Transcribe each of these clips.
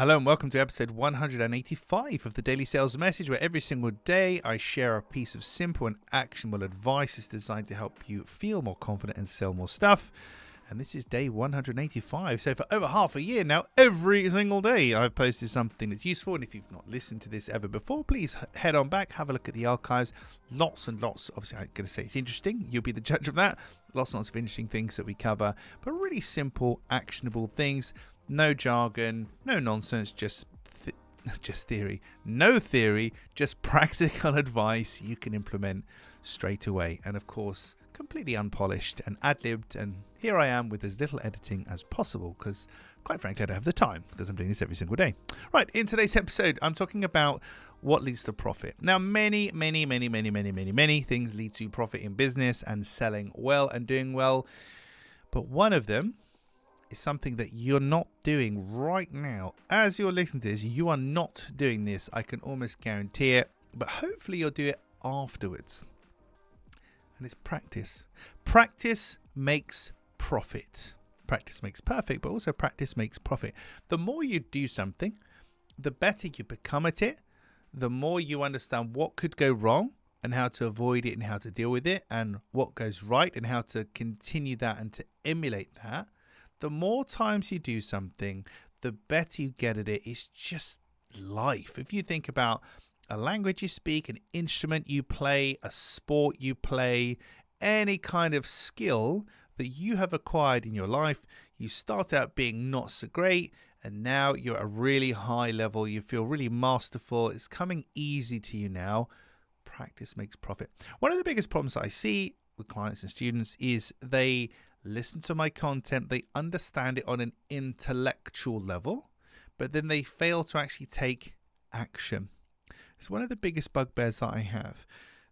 Hello and welcome to episode 185 of the Daily Sales Message, where every single day I share a piece of simple and actionable advice that's designed to help you feel more confident and sell more stuff. And this is day 185. So for over half a year now, every single day I've posted something that's useful. And if you've not listened to this ever before, please head on back, have a look at the archives. Lots and lots. Obviously, I'm going to say it's interesting. You'll be the judge of that. Lots and lots of interesting things that we cover, but really simple, actionable things. No jargon, no nonsense, just theory. No theory, just practical advice you can implement straight away. And of course, completely unpolished and ad-libbed. And here I am with as little editing as possible because, quite frankly, I don't have the time because I'm doing this every single day. Right, in today's episode, I'm talking about what leads to profit. Now, many things lead to profit in business and selling well and doing well. But one of them is something that you're not doing right now. As you're listening to this, you are not doing this. I can almost guarantee it, but hopefully you'll do it afterwards. And it's practice. Practice makes profit. Practice makes perfect, but also practice makes profit. The more you do something, the better you become at it, the more you understand what could go wrong and how to avoid it and how to deal with it, and what goes right and how to continue that and to emulate that. The more times you do something, the better you get at it. It's just life. If you think about a language you speak, an instrument you play, a sport you play, any kind of skill that you have acquired in your life, you start out being not so great, and now you're at a really high level. You feel really masterful. It's coming easy to you now. Practice makes profit. One of the biggest problems I see with clients and students is they listen to my content, they understand it on an intellectual level, but then they fail to actually take action. It's one of the biggest bugbears that I have.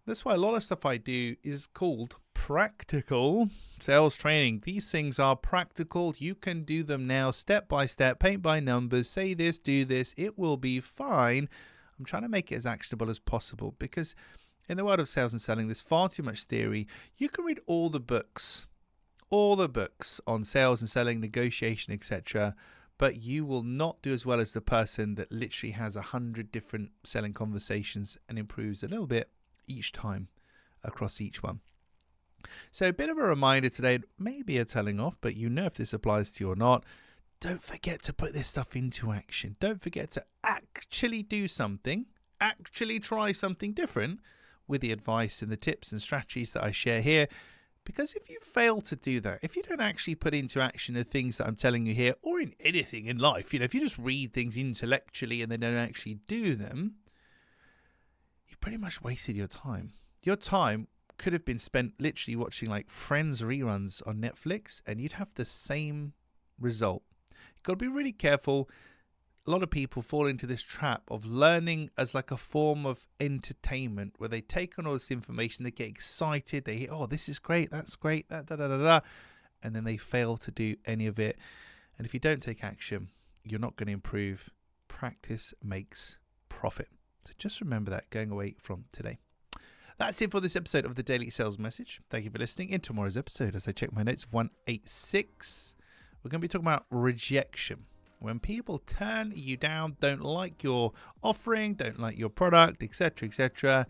That's why a lot of stuff I do is called practical sales training. These things are practical. You can do them now step by step, paint by numbers, say this, do this, it will be fine. I'm trying to make it as actionable as possible because in the world of sales and selling, there's far too much theory. You can read all the books on sales and selling, negotiation, etc. But you will not do as well as the person that literally has 100 different selling conversations and improves a little bit each time across each one. So a bit of a reminder today, maybe a telling off, but you know if this applies to you or not. Don't forget to put this stuff into action. Don't forget to actually do something, actually try something different with the advice and the tips and strategies that I share here. Because if you fail to do that, if you don't actually put into action the things that I'm telling you here, or in anything in life, if you just read things intellectually and then don't actually do them, you've pretty much wasted your time. Your time could have been spent literally watching like Friends reruns on Netflix, and you'd have the same result. You've got to be really careful. A lot of people fall into this trap of learning as like a form of entertainment where they take on all this information, they get excited, they hear, oh, this is great, that's great, and then they fail to do any of it. And if you don't take action, you're not going to improve. Practice makes profit. So just remember that going away from today. That's it for this episode of the Daily Sales Message. Thank you for listening. In tomorrow's episode, as I check my notes, 186, we're going to be talking about rejection. When people turn you down, don't like your offering, don't like your product, etc.,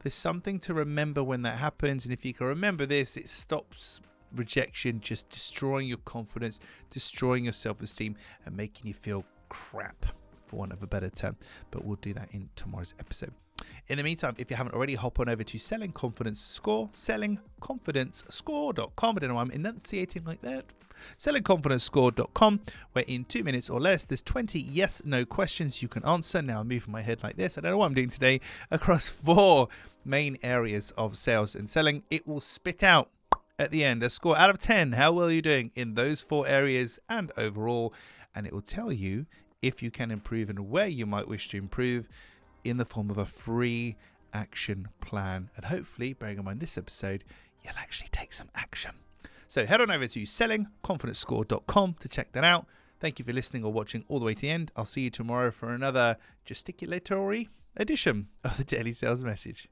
there's something to remember when that happens. And if you can remember this, it stops rejection just destroying your confidence, destroying your self-esteem, and making you feel crap, for want of a better term. But we'll do that in tomorrow's episode. In the meantime, if you haven't already, hop on over to Selling Confidence Score, sellingconfidencescore.com. I don't know why I'm enunciating like that. sellingconfidencescore.com, where in 2 minutes or less, there's 20 yes/no questions you can answer. Now I'm moving my head like this. I don't know what I'm doing today. Across 4 main areas of sales and selling, it will spit out at the end a score out of 10. How well are you doing in those 4 areas and overall? And it will tell you if you can improve and where you might wish to improve in the form of a free action plan. And hopefully, bearing in mind this episode, you'll actually take some action. So head on over to sellingconfidencescore.com to check that out. Thank you for listening or watching all the way to the end. I'll see you tomorrow for another gesticulatory edition of the Daily Sales Message.